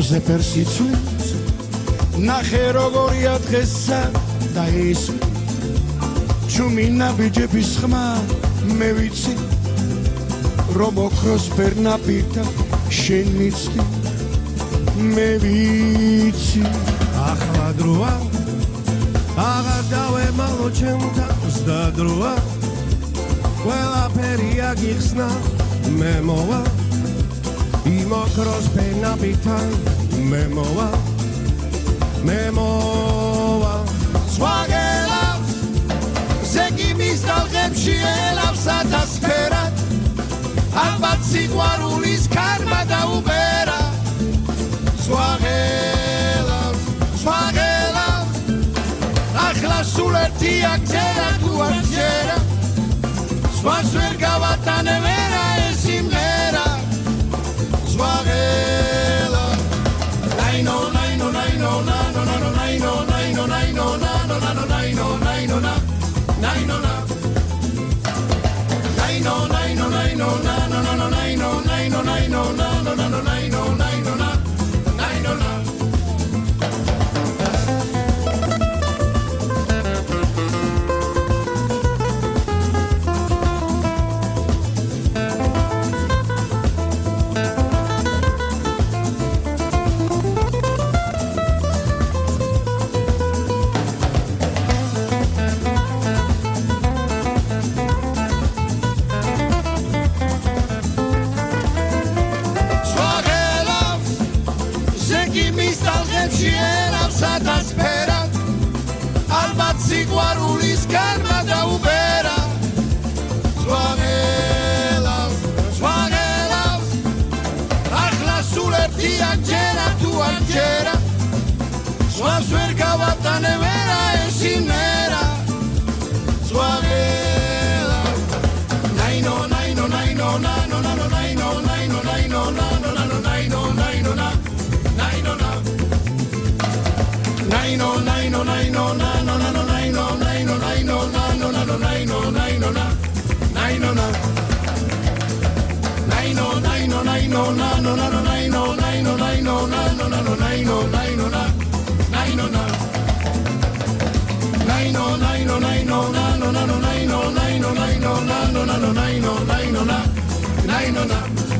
ზეპერსიცვის ნახე როგორია დღესა და ის ჩუმინა ბიჯების ხმა მე ვიცი რომ ოქროს ბერნაბირთა შენ მიცდი მე ვიცი ახლა დროა აღარ დავემალო ჩემთან და დროა ყველაფერი აგიხსნა მე მოვა იმ ოქროს ბერნაბირთან მე მოვა სხვაგელავს ზეგიმის დალღებში ელავს ათასფერად ალბათ სიყვარულის ქარმა დაუბერა სხვაგელავს ახლა სულ ერთი აქცერა თუ არ ჯერა სხვას ვერ გავატანებერა ეს იმღერა სხვაგელავს სიყვარულის ქარმა დაუბერა სხვაგელავს ახლა სულ ერთი აქცერა თუ არ ჯერა სხვას ვერ გავატანებერა ეს იმღერა სხვაგელავს no